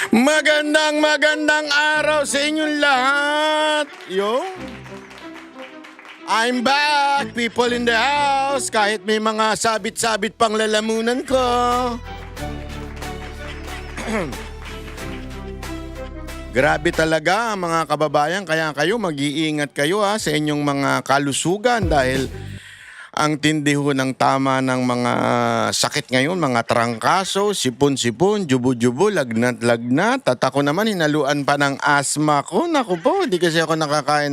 Magandang araw sa inyong lahat. I'm back, people in the house. Kahit may mga sabit-sabit pang lalamunan ko. Grabe talaga mga kababayan, kaya kayo mag-iingat kayo sa inyong mga kalusugan dahil ang tindi ho ng tama ng mga sakit ngayon, mga trangkaso, sipon-sipon, jubo-jubo, lagnat-lagnat. At ako naman hinaluan pa ng asma ko. Naku po, hindi kasi ako nakakain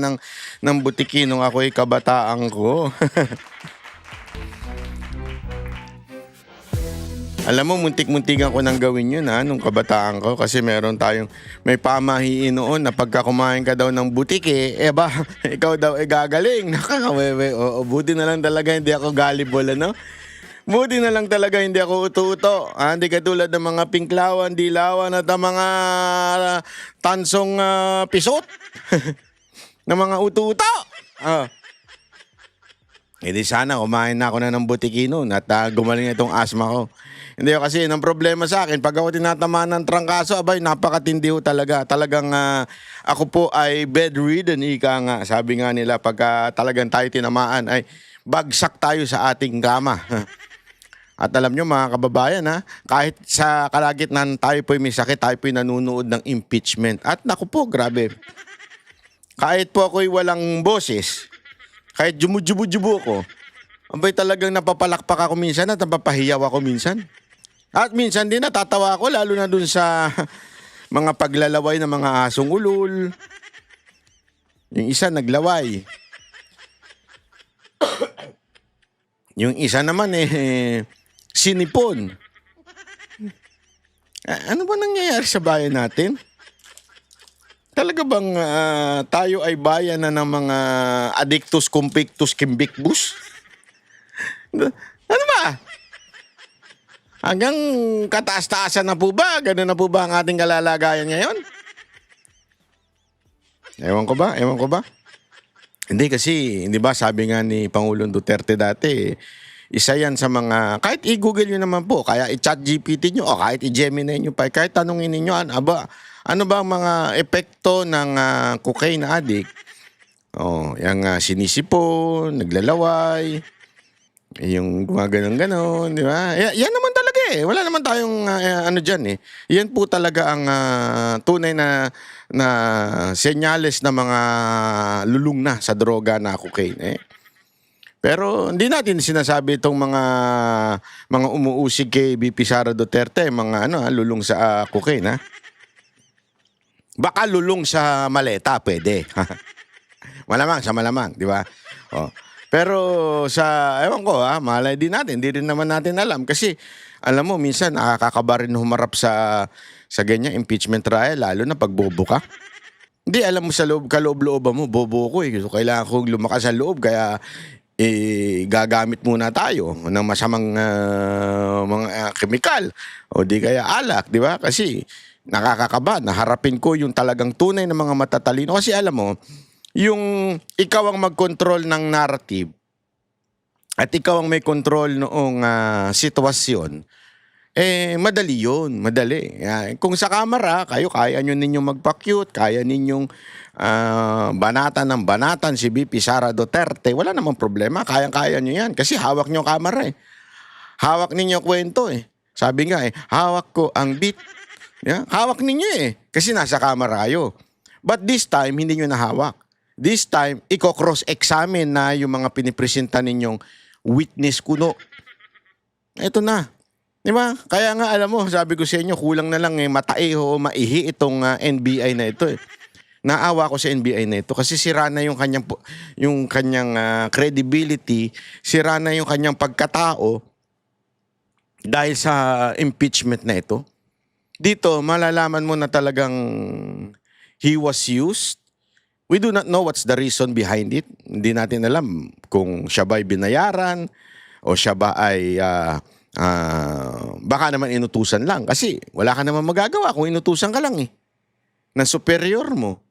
ng butiki nung ako'y kabataan ko. Alam mo, muntik-muntikan ko nang gawin yun nung kabataan ko kasi may pamahiin noon na pagka kumain ka daw ng butiki, ikaw daw gagaling. Nakakawewe, buti na lang talaga hindi ako gullible, Buti na lang talaga hindi ako uto-uto. Hindi katulad ng mga pinklawan, dilawan at ang mga tansong pisot ng mga uto-uto. Hindi sana kumain na ako ng butiki noon at gumaling itong asma ko. Hindi kasi, ang problema sa akin, pag ako tinatamaan ng trangkaso, napakatindi ho talaga. Talagang ako po ay bedridden, ika nga. Sabi nga nila, pagka talagang tayo tinamaan, ay bagsak tayo sa ating kama. At alam nyo mga kababayan, kahit sa kalagitnaan tayo po'y may sakit, tayo po'y nanunood ng impeachment. At naku po, grabe. Kahit po ako'y walang boses, kahit jumujubo-jubo ko, talagang napapalakpak ako minsan at napapahiyaw ako minsan. At minsan din natatawa ako lalo na dun sa mga paglalaway ng mga asong ulol. Yung isa naglaway. Yung isa naman sinipon. Ano ba nangyayari sa bayan natin? Talaga bang tayo ay bayan na ng mga addictus, convictus, kimbikbus? Ano ba? Hanggang kataas-taasan na po ba? Ganun na po ba ang ating kalalagayan ngayon? Ewan ko ba? Hindi kasi, hindi ba sabi nga ni Pangulong Duterte dati, isa yan sa mga, kahit i-google nyo naman po, kaya i-chat GPT nyo, o kahit i-Gemini nyo pa, kahit tanungin ninyo, ano ba ang mga epekto ng cocaine addict? Yung sinisipon, naglalaway, yung gumaganon-ganon, di ba? Yan naman talaga wala naman tayong dyan Yan po talaga ang tunay na senyales na mga lulong na sa droga na cocaine Pero hindi natin sinasabi itong mga umuusig kay BP Sara Duterte, mga lulong sa cocaine Baka lulong sa maleta, pwede. Malamang, di ba? Pero ewan ko malay din natin, hindi rin naman natin alam. Kasi, alam mo, minsan nakakakaba rin humarap sa ganyan impeachment trial, lalo na pag bobo ka. Hindi, alam mo sa kaloob-looban mo, bobo ko So, kailangan kong lumakas ang loob, kaya gagamit muna tayo ng masamang mga kemikal o di kaya alak, di ba? Kasi nakakakaba, naharapin ko yung talagang tunay na mga matatalino. Kasi alam mo, yung ikaw ang mag-control ng narrative at ikaw ang may control noong sitwasyon, madali yun, madali. Kung sa kamera, kaya ninyong magpa-cute, kaya ninyong banatan si BP Sara Duterte, wala namang problema, kaya nyo yan. Kasi hawak nyo kamera Hawak ninyo kwento Sabi nga hawak ko ang beat. Hawak ninyo kasi nasa kamera kayo. But this time, hindi nyo nahawak. This time, i-cross-examine na yung mga pinipresenta ninyong witness kuno. Ito na. Di ba? Kaya nga, alam mo, sabi ko sa inyo, kulang na lang matae o maihi itong NBI na ito Naawa ko sa NBI na ito kasi sira na yung kanyang credibility, sira na yung kanyang pagkatao dahil sa impeachment na ito. Dito, malalaman mo na talagang he was used. We do not know what's the reason behind it. Hindi natin alam kung siya ba ay binayaran o siya ba ay baka naman inutusan lang. Kasi wala ka naman magagawa kung inutusan ka lang ng superior mo.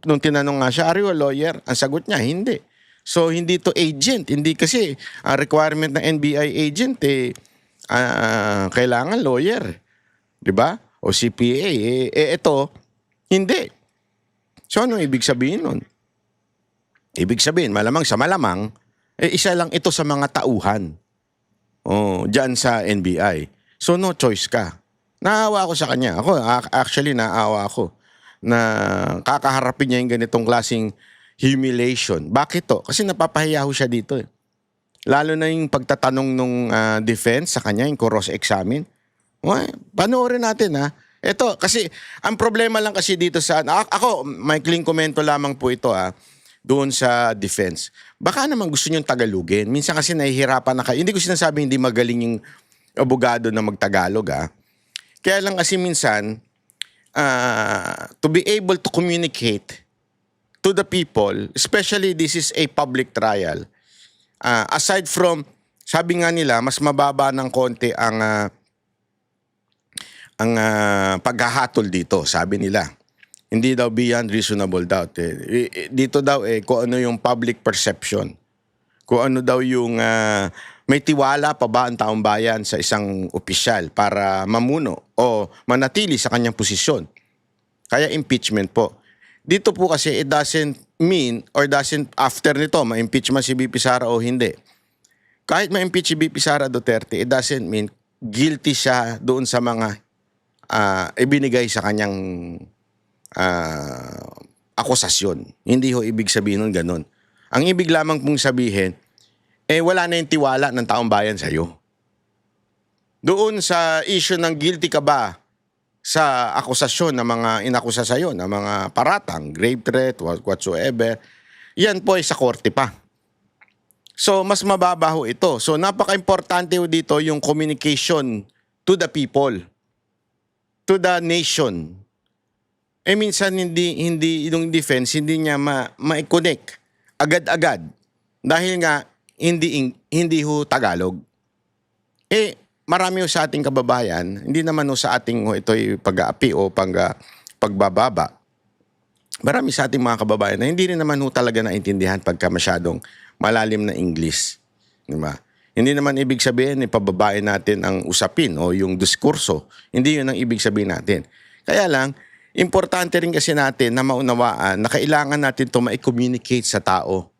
Nung tinanong nga siya, are you a lawyer? Ang sagot niya, hindi. So, hindi to agent. Hindi kasi ang requirement ng NBI agent kailangan lawyer. Di ba? o CPA. Ito, hindi. So, ano ibig sabihin nun? Ibig sabihin, malamang sa malamang, isa lang ito sa mga tauhan. Diyan sa NBI. So, no choice ka. Naawa ako sa kanya. Actually, naawa ako na kakaharapin niya yung ganitong klaseng humiliation. Bakit to? Kasi napapahiya ho siya dito. Lalo na yung pagtatanong nung defense sa kanya, yung cross-examine. Panoorin natin ha. Ito, kasi ang problema lang kasi dito sa... Ako, maikling komento lamang po ito ha. Doon sa defense. Baka naman gusto niyong Tagalogin. Minsan kasi nahihirapan na kayo. Hindi ko sinasabi hindi magaling yung abogado na magtagalog ha. Kaya lang kasi minsan, to be able to communicate to the people, especially this is a public trial, aside from, sabi nga nila, mas mababa ng konti ang paghahatol dito, sabi nila. Hindi daw beyond reasonable doubt. Dito daw kung ano yung public perception. Kung ano daw yung may tiwala pa ba ang taong bayan sa isang opisyal para mamuno o manatili sa kanyang posisyon. Kaya impeachment po. Dito po kasi it doesn't mean or doesn't after nito ma-impeach man si BP Sara o hindi. Kahit ma-impeach si BP Sara Duterte, it doesn't mean guilty siya doon sa mga ibinigay sa kanyang akusasyon. Hindi ho ibig sabihin nun ganun. Ang ibig lamang pong sabihin, wala na yung tiwala ng taong bayan sa'yo. Doon sa issue ng guilty ka ba sa akusasyon ng mga inakusa sa'yo, ng mga paratang, grave threat, whatsoever, yan po ay sa korte pa. So, mas mababa ho ito. So, napaka-importante ho dito yung communication to the people, to the nation. Minsan hindi yung defense hindi niya ma-connect agad-agad dahil nga hindi ho Tagalog. Marami ho sa ating kababayan, hindi naman ho sa ating ito'y pag-aapi o pagbababa. Marami sa ating mga kababayan na hindi rin naman ho talaga naintindihan pagka masyadong malalim na English. Diba? Hindi naman ibig sabihin ipababain natin ang usapin o yung diskurso. Hindi yun ang ibig sabihin natin. Kaya lang, importante rin kasi natin na maunawaan na kailangan natin ito ma-communicate sa tao.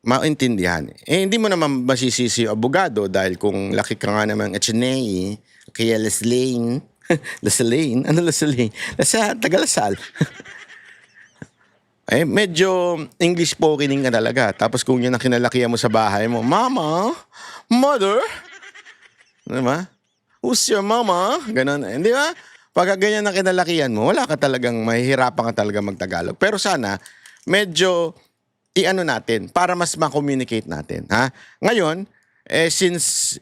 Maintindihan. Hindi mo naman masisisi yung abogado dahil kung laki ka nga naman Echeney, kaya Laslane. Laslane? Ano Laslane? Tagalasal. Medyo English spokening ka talaga. Tapos kung yun ang kinalakihan mo sa bahay mo, Mama? Mother? Diba? Who's your mama? Ganon. Hindi ba? Pagka ganyan ang kinalakihan mo, wala ka talagang, mahihirapan ka talaga magtagalog. Pero sana, medyo natin para mas ma-communicate natin. Ha? Ngayon, since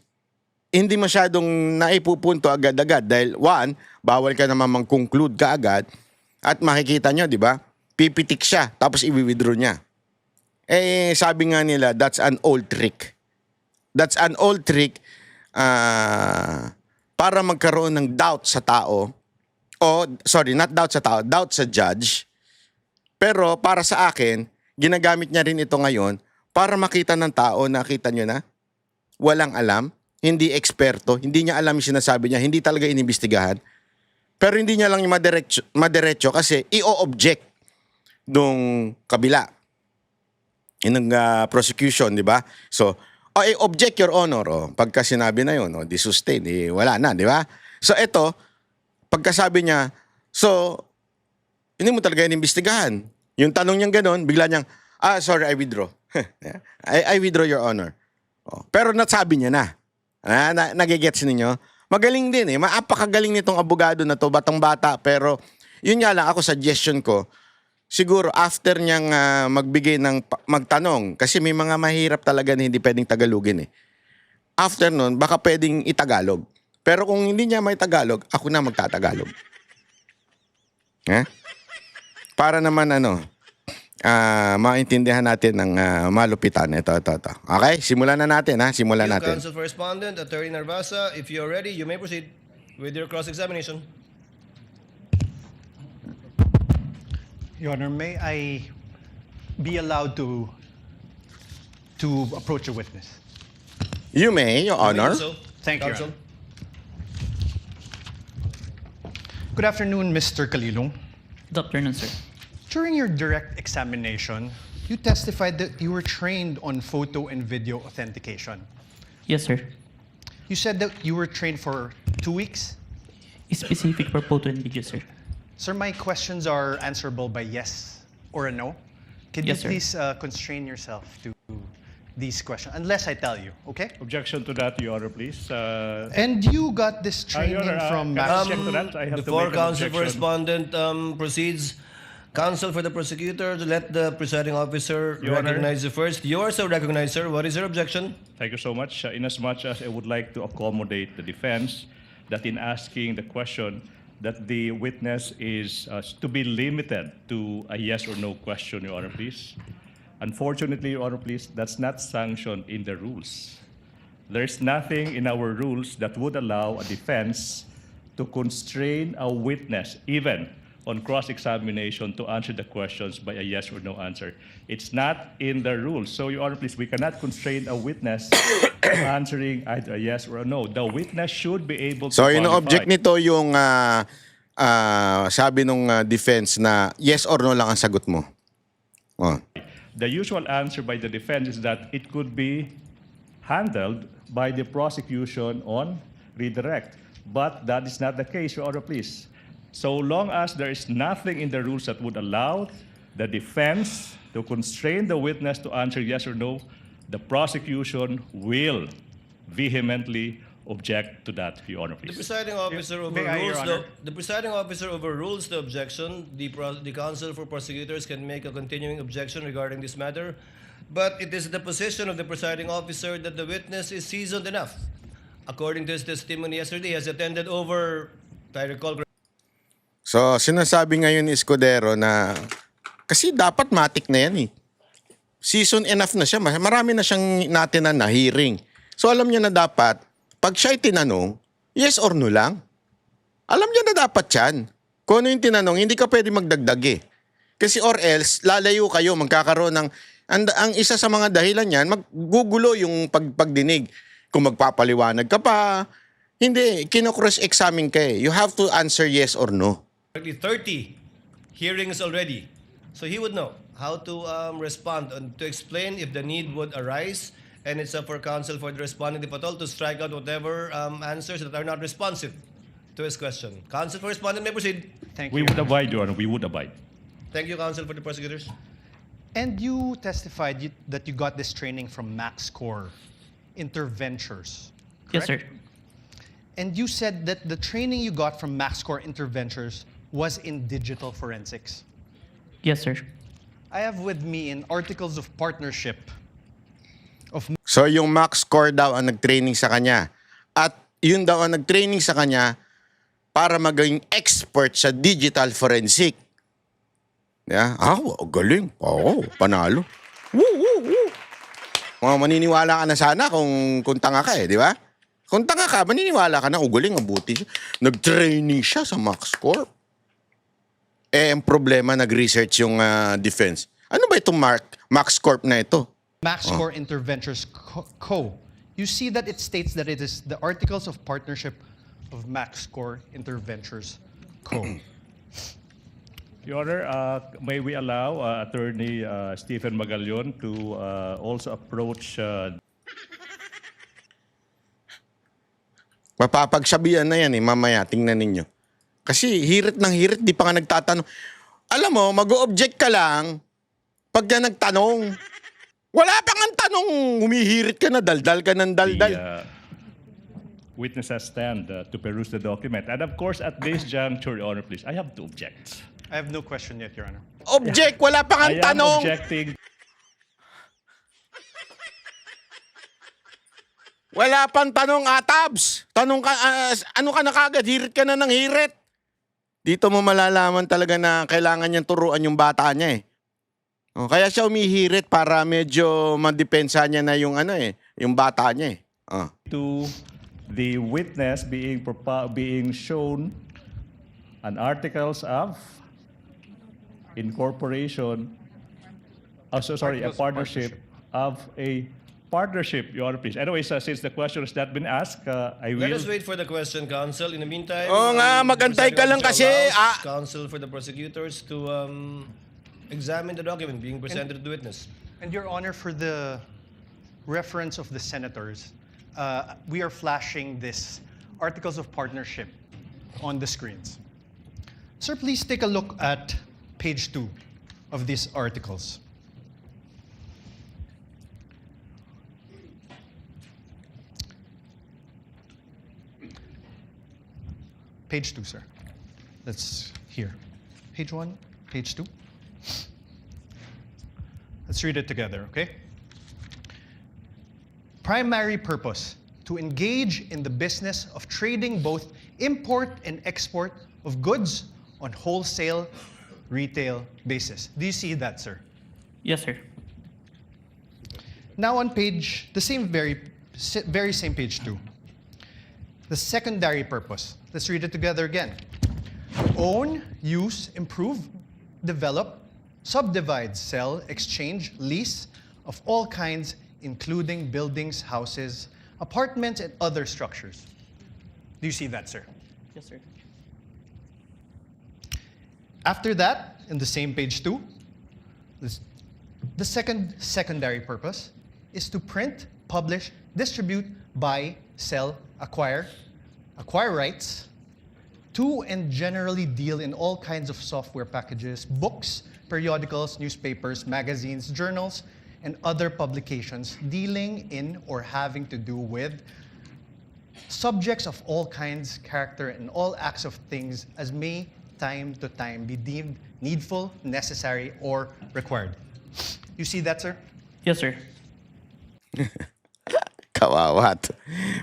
hindi masyadong naipupunto agad-agad dahil one, bawal ka naman mag-conclude ka agad at makikita nyo, di ba? Pipitik siya tapos i-withdraw niya. Sabi nga nila, that's an old trick. That's an old trick para magkaroon ng doubt sa tao. Not doubt sa tao, doubt sa judge. Pero para sa akin, ginagamit niya rin ito ngayon para makita ng tao, nakita nyo na, walang alam, hindi eksperto, hindi niya alam yung sinasabi niya, hindi talaga inimbestigahan. Pero hindi niya lang yung madiretso kasi i-object nung kabila. Yung prosecution, di ba? So, object your honor. Pagka sinabi na yun, disustain, wala na, di ba? So, ito, pagkasabi niya, so, hindi mo talaga inimbestigahan. Yung tanong niyang gano'n, bigla niyang, sorry, I withdraw. I withdraw your honor. Pero nasabi niya na. Nagigets ninyo? Magaling din Maapakagaling nitong abogado na to, batang-bata. Pero, yun nga lang, ako suggestion ko, siguro after niyang magbigay ng magtanong, kasi may mga mahirap talaga na hindi pwedeng Tagalogin After nun, baka pwedeng itagalog. Pero kung hindi niya may Tagalog, ako na magtatagalog. Para naman maintindihan natin ng malupitan. Ito. Okay? Simulan na natin, Simulan natin. Counsel for Respondent, Attorney Narvasa, if you are ready, you may proceed with your cross-examination. Your Honor, may I be allowed to approach a witness? You may, Your Honor. So, Thank you, Your Counsel. Honor. Good afternoon, Mr. Kalilong. Good afternoon, sir. During your direct examination, you testified that you were trained on photo and video authentication. Yes, sir. You said that you were trained for 2 weeks. Specific for photo and video, sir. Sir, my questions are answerable by yes or a no. Can Yes, you sir. please constrain yourself to these questions, unless I tell you, okay? Objection to that, Your Honor, please. And you got this training Your Honor, from can I Max. check to that? I have to Before make an counsel for objection. respondent proceeds, counsel for the prosecutor to let the presiding officer Your Honor. recognize you first. You are so recognized, sir. What is your objection? Thank you so much. Inasmuch as I would like to accommodate the defense that in asking the question that the witness is to be limited to a yes or no question, Your Honor, please. Unfortunately, Your Honor, please, that's not sanctioned in the rules. There's nothing in our rules that would allow a defense to constrain a witness, even on cross-examination, to answer the questions by a yes or no answer. It's not in the rules. So, Your Honor, please, we cannot constrain a witness answering either a yes or a no. The witness should be able to So, ino-object qualify. nito yung sabi nung defense na yes or no lang ang sagot mo. Oh. The usual answer by the defense is that it could be handled by the prosecution on redirect. But that is not the case, Your Honor, please. So long as there is nothing in the rules that would allow the defense to constrain the witness to answer yes or no, the prosecution will vehemently object to that, Your Honor, The please. presiding officer May I, Your overrules Honor? the presiding officer overrules the objection. The counsel for prosecutors can make a continuing objection regarding this matter, but it is the position of the presiding officer that the witness is seasoned enough. According to his testimony yesterday, he has attended over, if I recall. So, sinasabi ngayon ni Escudero na kasi dapat matik na yan eh. Season enough na siya. Marami na siyang natin na hearing. So, alam niya na dapat, pag siya'y tinanong, yes or no lang. Alam niya na dapat yan. Kung ano yung tinanong, hindi ka pwede magdagdag eh. Kasi or else, lalayo kayo, magkakaroon ng... Ang isa sa mga dahilan yan, maggugulo yung pagdinig. Kung magpapaliwanag ka pa, hindi, kino-cross-examine ka eh. You have to answer yes or no. 30 hearings already. So he would know how to respond and to explain if the need would arise. And it's up for counsel for the respondent, if at all, to strike out whatever answers that are not responsive to his question. Counsel for respondent may proceed. Thank We you. would abide, Your Honor. We would abide. Thank you, counsel for the prosecutors. And you testified that you got this training from MaxCore Interventures. Yes, sir. correct? And you said that the training you got from MaxCore Interventures was in digital forensics. Yes, sir. I have with me in Articles of Partnership of So, yung Max Core daw ang nag-training sa kanya. At yun daw ang nag-training sa kanya para maging expert sa digital forensic. Yeah? Galing. Oo, panalo. Woo, woo, woo. Maniniwala ka na sana kung tanga ka eh, di ba? Kung tanga ka, maniniwala ka na, galing, ang buti siya. Nag-training siya sa Max Corp. Eh, ang problema, nag-research yung defense. Ano ba itong Max Corp na ito? MaxCore Interventures Co. You see that it states that it is the Articles of Partnership of MaxCore Interventures Co. Your Honor, may we allow Attorney Stephen Magallon to also approach Mapapagsabihan na yan eh, mamaya, tingnan ninyo. Kasi hirit ng hirit, di pa nga nagtatanong. Alam mo, mag-o-object ka lang pag yan nagtanong. Wala pa nga tanong, humihirit ka na, daldal ka ng daldal. the witnesses stand to peruse the document. And of course, at this juncture, Your Honor, please, I have to object. I have no question yet, Your Honor. Object, wala pa I nga am tanong. objecting. Wala pang tanong, Atabs. Tanong ka, ano ka na kagad, hirit ka na ng hirit. Dito mo malalaman talaga na kailangan niyang turuan yung bata niya eh. Kaya siya umihirit para medyo madepensa niya na yung yung bata niya eh. To the witness being shown an articles of incorporation, a Articles of partnership of a partnership, Your Honor, please. Anyways, since the question has not been asked, I will... Let us wait for the question, counsel. In the meantime, Oo nga, the magantay ka presiding lang officer kasi, allows counsel for the prosecutors to examine the document being presented to the witness. And Your Honor, for the reference of the senators, we are flashing this Articles of Partnership on the screens. Sir, please take a look at page 2 of these articles. Page 2, sir. That's here. Page 1, page 2. Let's read it together, okay? Primary purpose, to engage in the business of trading both import and export of goods on wholesale, retail basis. Do you see that, sir? Yes, sir. Now on page, the same very same page 2. The secondary purpose. Let's read it together again. Own, use, improve, develop, subdivide, sell, exchange, lease of all kinds, including buildings, houses, apartments, and other structures. Do you see that, sir? Yes, sir. After that, in the same page 2, the secondary purpose is to print, publish, distribute, buy, sell, acquire rights, to and generally deal in all kinds of software packages, books, periodicals, newspapers, magazines, journals, and other publications dealing in or having to do with subjects of all kinds, character, and all acts of things as may time to time be deemed needful, necessary, or required. You see that, sir? Yes, sir. Kawawa to.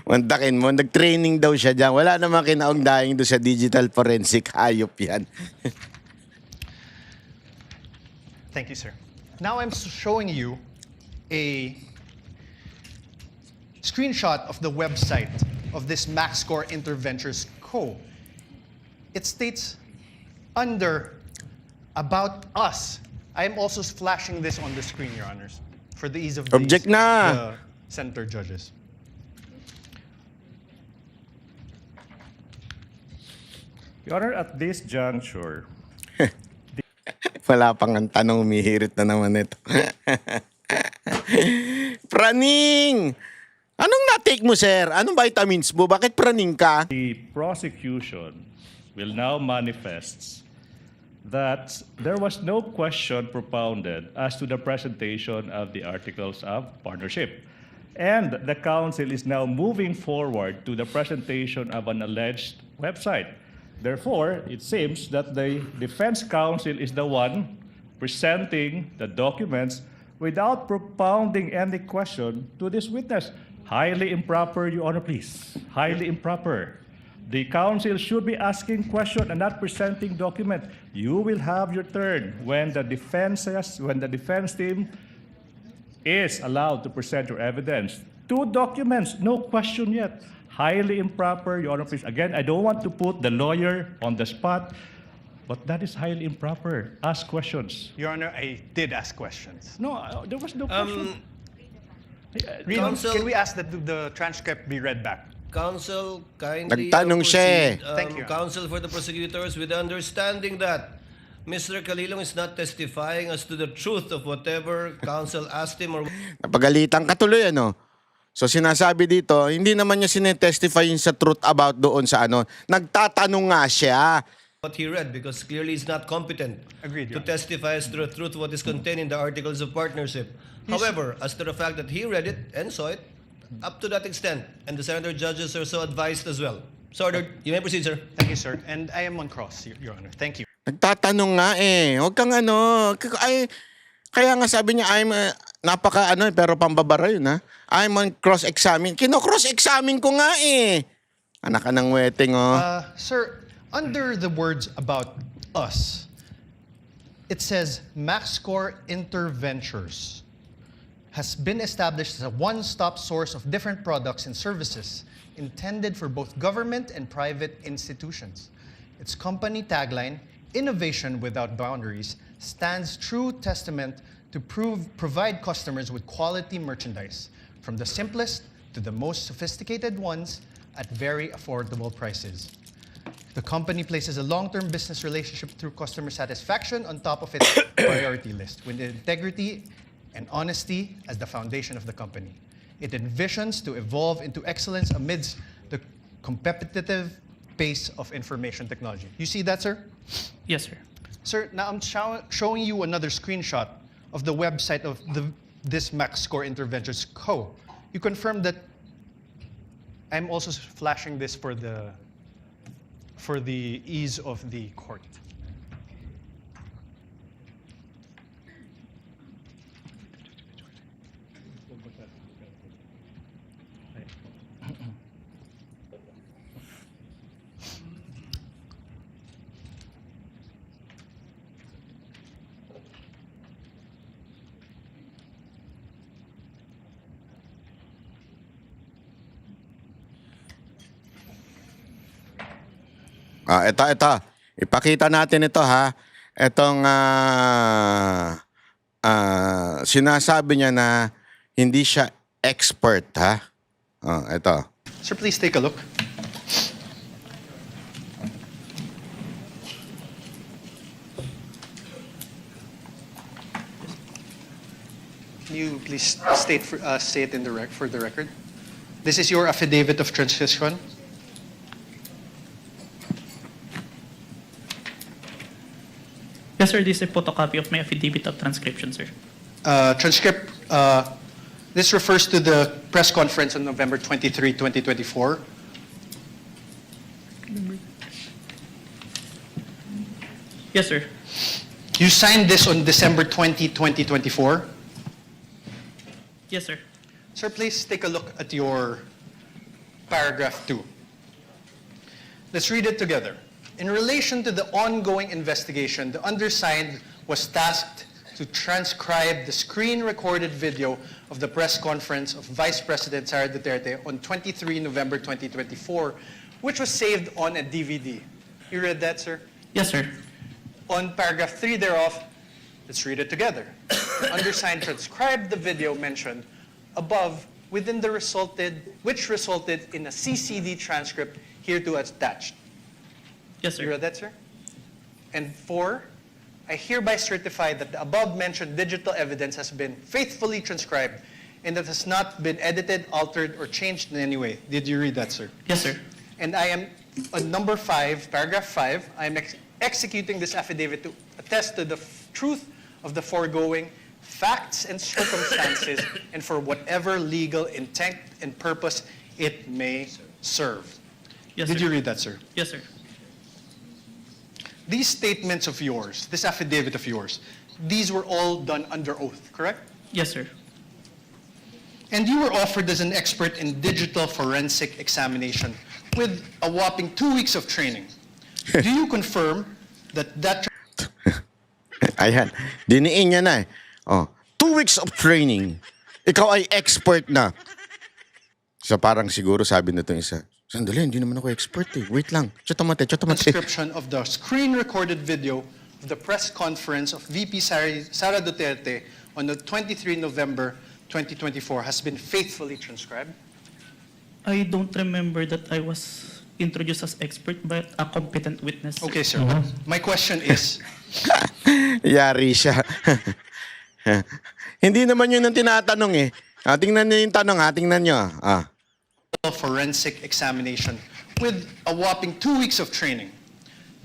Mantakin mo, nag-training daw siya dyan. Wala namang kinaugnayan doon sa digital forensic. Hayop yan. Thank you, sir. Now I'm showing you a screenshot of the website of this MaxScore Interventures Co. It states under About Us. I am also flashing this on the screen, Your Honors, for the ease of Object na. the center judges. Your Honor, at this juncture, Wala pang ang tanong, umihirit na naman ito. Praning! Anong na-take mo, sir? Anong vitamins mo? Bakit praning ka? the prosecution will now manifest that there was no question propounded as to the presentation of the Articles of Partnership. And the counsel is now moving forward to the presentation of an alleged website. Therefore, it seems that the defense counsel is the one presenting the documents without propounding any question to this witness. Highly improper, Your Honor, please. Highly improper. The counsel should be asking question and not presenting document. You will have your turn when the defense team is allowed to present your evidence. 2 documents, no question yet. Highly improper, Your Honor, please. Again, I don't want to put the lawyer on the spot, but that is highly improper. Ask questions. Your Honor, I did ask questions. No, there was no question. Counsel- Can we ask that the transcript be read back? Counsel, kindly Nagtanong siya eh. proceed, Thank you. counsel for the prosecutors with the understanding that Mr. Calilong is not testifying as to the truth of whatever counsel asked him or Napagalitan ka tuloy, ano? So sinasabi dito, hindi naman niya sinetestify yung sa truth about doon sa ano. Nagtatanong nga siya. what he read because clearly he's not competent Agreed, to Your Honor. testify as to the truth what is contained in the Articles of Partnership. However, as to the fact that he read it and saw it, up to that extent, and the senator judges are so advised as well. So ordered. You may proceed, sir. Thank you, sir. And I am on cross, Your Honor. Thank you. Nagtatanong nga eh. Huwag kang ano. Ay, kaya nga sabi niya, napaka ano, pero pambabara yun ha. I'm on cross-examine. Kino-cross-examine ko nga eh. Anak ka ng weting oh. Sir, under the words about us, it says MaxScore Interventures has been established as a one-stop source of different products and services intended for both government and private institutions. Its company tagline, Innovation Without Boundaries, stands true testament to provide customers with quality merchandise, from the simplest to the most sophisticated ones at very affordable prices. The company places a long-term business relationship through customer satisfaction on top of its priority list, with integrity and honesty as the foundation of the company. It envisions to evolve into excellence amidst the competitive pace of information technology. You see that, sir? Yes, sir. Sir, now I'm showing you another screenshot of the website of this MaxScore Interventions Co. You confirm that I'm also flashing this for the ease of the court. Ito. Ipakita natin ito ha. Itong sinasabi niya na hindi siya expert ha. Ito. Sir, please take a look. Can you please say it in for the record? This is your affidavit of transcription. Yes, sir. This is a photocopy of my affidavit of transcription, sir. This refers to the press conference on November 23, 2024. Yes, sir. You signed this on December 20, 2024. Yes, sir. Sir, please take a look at your paragraph 2. Let's read it together. In relation to the ongoing investigation, the undersigned was tasked to transcribe the screen-recorded video of the press conference of Vice President Sara Duterte on 23 November 2024, which was saved on a DVD. You read that, sir? Yes, sir. On paragraph 3 thereof, let's read it together. The undersigned transcribed the video mentioned above which resulted in a CCD transcript hereto attached. Yes, sir. You read that, sir? And 4, I hereby certify that the above-mentioned digital evidence has been faithfully transcribed and that has not been edited, altered, or changed in any way. Did you read that, sir? Yes, sir. And I am, on number 5, paragraph 5, I am executing this affidavit to attest to the truth of the foregoing facts and circumstances and for whatever legal intent and purpose it may serve. Yes, Did sir. you read that, sir? Yes, sir. These statements of yours, this affidavit of yours, these were all done under oath, correct? Yes, sir. And you were offered as an expert in digital forensic examination with a whopping 2 weeks of training. Do you confirm that Ayan. Diniin niya na eh. 2 weeks of training. Ikaw ay expert na. So parang siguro sabi na itong isa, sandali, hindi naman ako expert eh. Wait lang. Chotomate. transcription of the screen-recorded video of the press conference of VP Sara Duterte on the 23 November 2024 has been faithfully transcribed? I don't remember that I was introduced as expert, but a competent witness, sir. Okay, sir. My question is, Yari siya. Hindi naman yun ang tinatanong eh. Tingnan niyo yung tanong ha. Tingnan niyo. forensic examination with a whopping 2 weeks of training.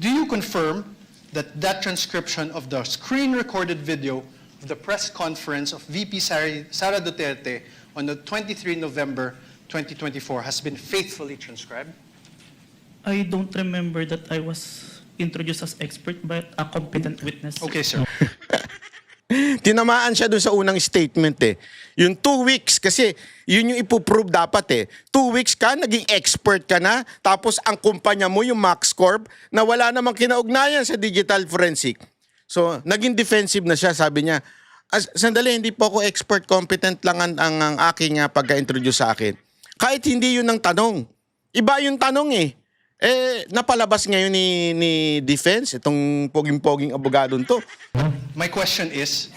Do you confirm that transcription of the screen-recorded video of the press conference of VP Sara Duterte on the 23 November 2024 has been faithfully transcribed? I don't remember that I was introduced as expert, but a competent witness, sir. Okay, sir. Tinamaan siya doon sa unang statement eh. Yung 2 weeks, kasi yun yung ipoprove dapat eh. 2 weeks ka, naging expert ka na, tapos ang kumpanya mo, yung MaxCorp, na wala namang kinaugnayan sa digital forensic. So, naging defensive na siya, sabi niya, sandali, hindi po ako expert, competent lang ang aking pagka-introduce sa akin. Kahit hindi yun ang tanong. Iba yung tanong eh. Napalabas ngayon ni defense, itong poging-poging abogadong to. My question is,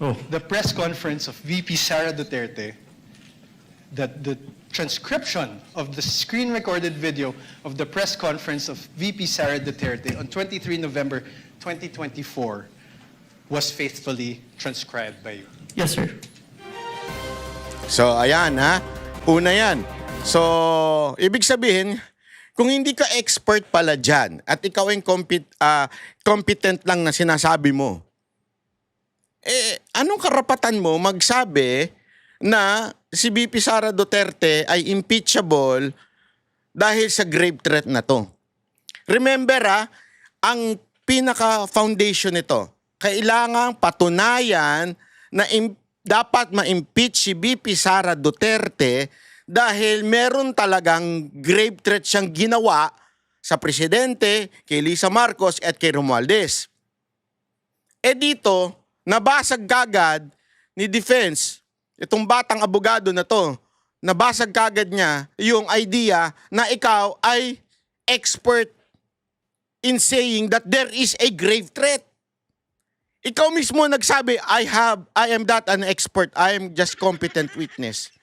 Oh. the press conference of VP Sara Duterte, that the transcription of the screen-recorded video of the press conference of VP Sara Duterte on 23 November 2024 was faithfully transcribed by you? Yes, sir. So, ayan ha. Una yan. So, ibig sabihin, kung hindi ka expert pala dyan at ikaw ay competent lang na sinasabi mo, anong karapatan mo magsabi na si VP Sara Duterte ay impeachable dahil sa grave threat na to? Remember ang pinaka-foundation nito, kailangang patunayan na dapat ma-impeach si VP Sara Duterte dahil meron talagang grave threat siyang ginawa sa presidente, kay Lisa Marcos at kay Romualdez. Dito, nabasag kagad ni Defense, itong batang abogado na to, nabasag kagad niya yung idea na ikaw ay expert in saying that there is a grave threat. Ikaw mismo nagsabi, I am not an expert, I am just competent witness.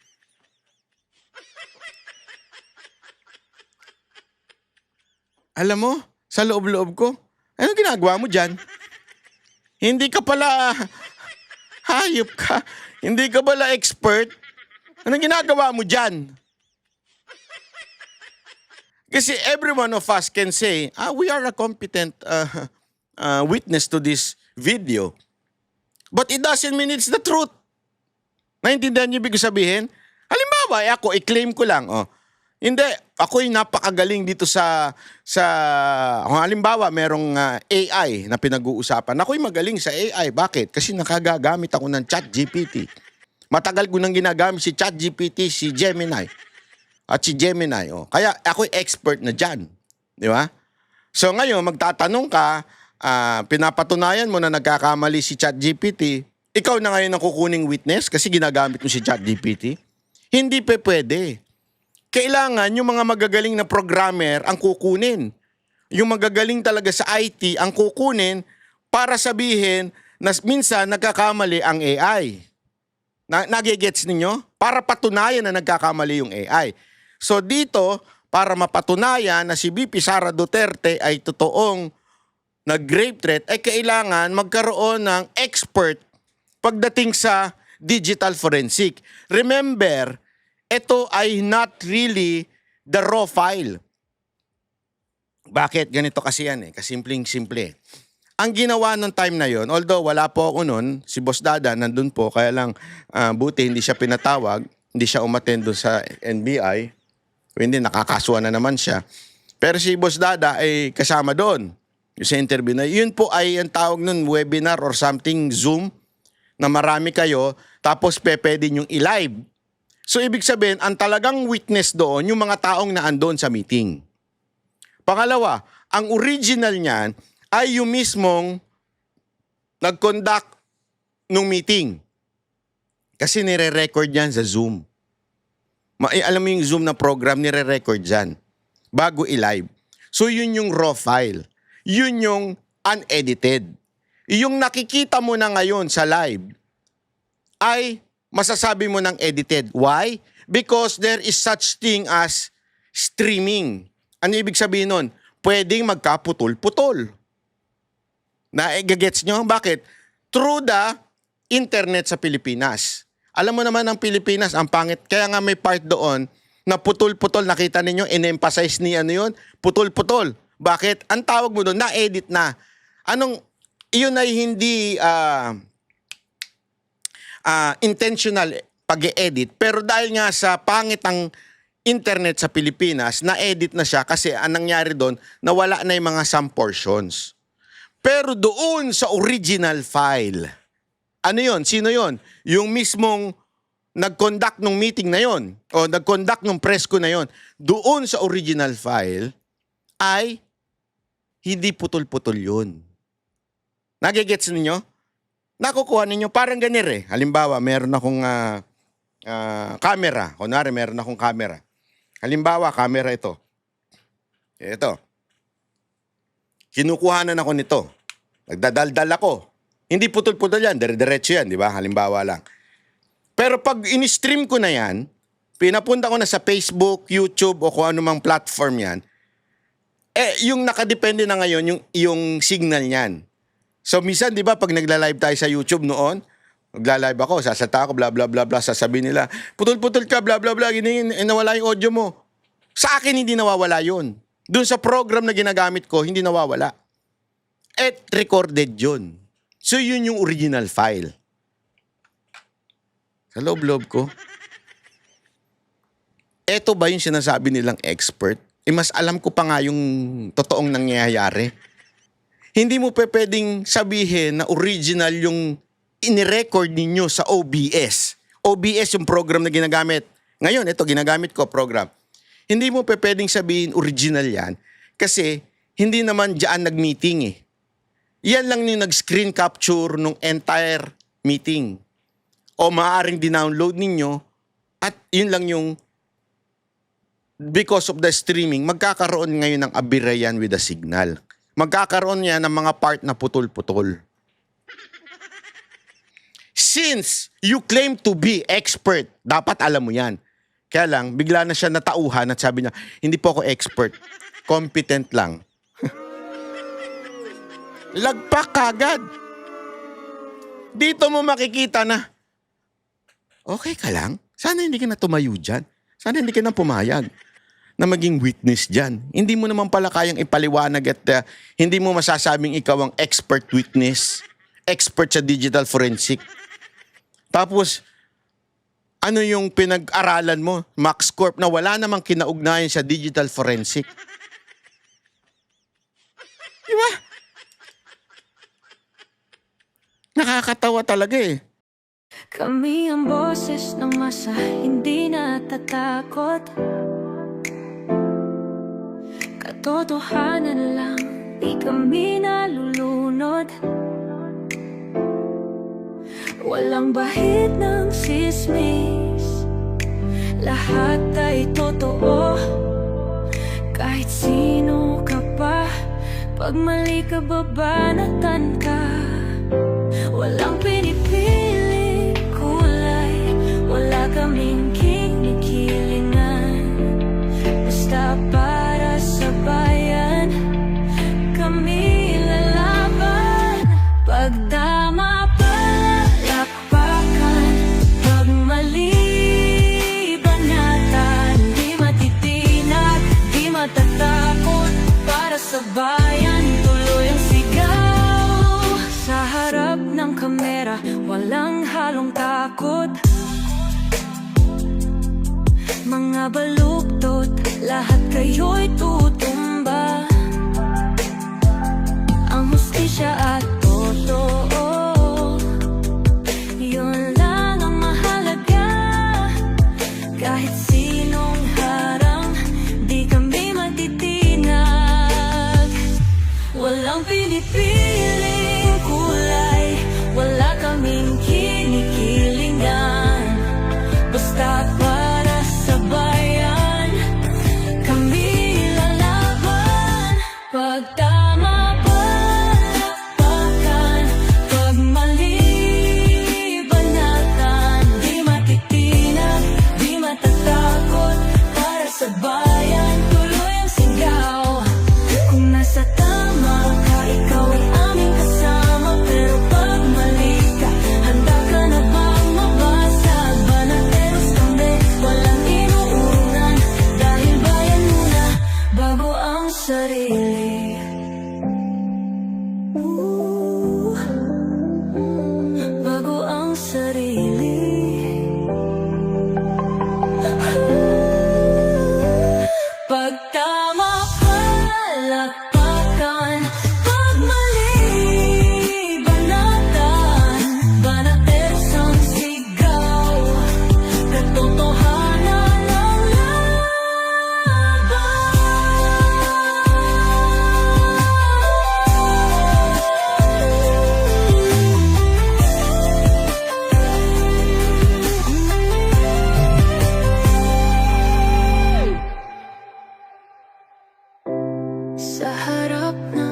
Alam mo, sa loob-loob ko, anong ginagawa mo dyan? Hindi ka pala, hayop ka, hindi ka pala expert. Anong ginagawa mo dyan? Kasi every one of us can say, we are a competent witness to this video. But it doesn't mean it's the truth. Naintindihan niyo ibig sabihin? Halimbawa, ako, i-claim ko lang, hindi, ako'y napakagaling dito kung halimbawa, merong AI na pinag-uusapan. Ako'y magaling sa AI. Bakit? Kasi nakagagamit ako ng ChatGPT. Matagal ko nang ginagamit si ChatGPT, si Gemini. At si Gemini, Kaya ako'y expert na dyan. Di ba? So ngayon, magtatanong ka, pinapatunayan mo na nagkakamali si ChatGPT, ikaw na ngayon ang kukuning witness kasi ginagamit mo si ChatGPT. Hindi pwede. Kailangan yung mga magagaling na programmer ang kukunin. Yung magagaling talaga sa IT ang kukunin para sabihin na minsan nagkakamali ang AI. Nagigets ninyo? Para patunayan na nagkakamali yung AI. So dito, para mapatunayan na si VP Sara Duterte ay totoong nag-grave threat, ay kailangan magkaroon ng expert pagdating sa digital forensic. Remember, ito ay not really the raw file. Bakit? Ganito kasi yan kasimpleng-simple. Ang ginawa ng time na yon, although wala po ako nun, si Boss Dada nandun po, kaya lang buti hindi siya pinatawag, hindi siya umattend doon sa NBI, hindi nakakasuhan na naman siya. Pero si Boss Dada ay kasama doon. Yung sa interview na, yun po ay ang tawag nun, webinar or something, Zoom, na marami kayo, tapos pwede yung i-live. So, ibig sabihin, ang talagang witness doon, yung mga taong naandun sa meeting. Pangalawa, ang original niyan ay yung mismong nag-conduct ng meeting. Kasi nire-record yan sa Zoom. Alam mo yung Zoom na program, nire-record yan bago i-live. So, yun yung raw file. Yun yung unedited. Yung nakikita mo na ngayon sa live ay masasabi mo ng edited. Why? Because there is such thing as streaming. Ano ibig sabihin nun? Pwedeng magkaputol-putol. Gets nyo? Bakit? Through the internet sa Pilipinas. Alam mo naman ang Pilipinas, ang pangit. Kaya nga may part doon na putol-putol. Nakita ninyo, in-emphasize ni ano yun? Putol-putol. Bakit? Ang tawag mo doon, na-edit na. Yun ay hindi intentional pag-e-edit. Pero dahil nga sa pangit ang internet sa Pilipinas, na-edit na siya kasi anong nangyari doon, nawala na yung mga some portions. Pero doon sa original file, ano yon? Sino yon? Yung mismong nag-conduct ng meeting na yon o nag-conduct ng press ko na yon, doon sa original file ay hindi putol-putol yun. Nagigets ninyo? Nakukuha ninyo parang ganire. Halimbawa, meron akong camera. Kunwari, meron akong camera. Halimbawa, camera ito. Ito. Kinukuhanan ako nito. Nagdadaldal ako. Hindi putol-putol yan, dire-diretso yan, di ba? Halimbawa lang. Pero pag in-stream ko na yan, pinapunta ko na sa Facebook, YouTube o kung anumang platform yan, yung nakadepende na ngayon, yung signal niyan. So, minsan, di ba, pag nagla-live tayo sa YouTube noon, magla-live ako, sasalta ako, bla bla bla bla, sasabihin nila, putol-putol ka, bla bla bla, nawala yung audio mo. Sa akin, hindi nawawala yun. Doon sa program na ginagamit ko, hindi nawawala. At recorded yun. So, yun yung original file. Sa loob-loob ko, eto ba yung sinasabi nilang expert? Mas alam ko pa nga yung totoong nangyayari. Hindi mo pwedeng sabihin na original yung inirecord ninyo sa OBS. OBS yung program na ginagamit. Ngayon, ito, ginagamit ko program. Hindi mo pwedeng sabihin original yan kasi hindi naman dyan nag-meeting eh. Yan lang yung nag-screen capture nung entire meeting. O maaaring dinownload ninyo at yun lang yung because of the streaming, magkakaroon ngayon ng abirayan with the signal. Magkakaroon yan ng mga part na putol-putol. Since you claim to be expert, dapat alam mo yan. Kaya lang, bigla na siya natauhan at sabi niya, hindi po ako expert. Competent lang. Lagpak kagad. Dito mo makikita na, okay ka lang? Sana hindi ka na tumayo dyan. Sana hindi ka na pumayag na maging witness dyan. Hindi mo naman pala kayang ipaliwanag at hindi mo masasabing ikaw ang expert witness, expert sa digital forensic. Tapos, ano yung pinag-aralan mo, Max Corp, na wala namang kinaugnayan sa digital forensic? Di ba? Nakakatawa talaga eh. Kami ang boses ng masa, hindi natatakot. Katotohanan lang, di kami nalulunod. Walang bahid ng sismis, lahat ay totoo. Kahit sino ka pa, pag mali ka babanatan ka. Walang pinipili kulay, wala kaming kinikilingan. Basta para sa bayan, kami lalaban. Pag tama palakpakan, pag mali banatan, di matitinag, di matatakot. Para sa bayan, tuloy ang sigaw. Sa harap ng kamera, walang halong takot. Mga baluktot, lahat kayo'y tutumba. Ang hustisya at totoo, yun lang ang mahalaga. Kahit sinong harang, di kami matitinag. Walang pinipiling kulay, wala kaming kinikilingan. Basta para sa bayan, kami lalaban. Pag tama palakpakan, pag mali banatan, di matitinag, di matatakot. Para sa bayan, tuloy ang sigaw. Kung nasa tama ka, ikaw ay aming kasama. Pero pag mali ka, handa ka na bang mabasag? Banateros kami, walang inuunan. Dahil bayan muna, bago ang sarili. Bago ang sarili. Pag tama palakpakan, pag mali banatan, banateros ang sigaw. Katotohanan ang laban. Sa harap ng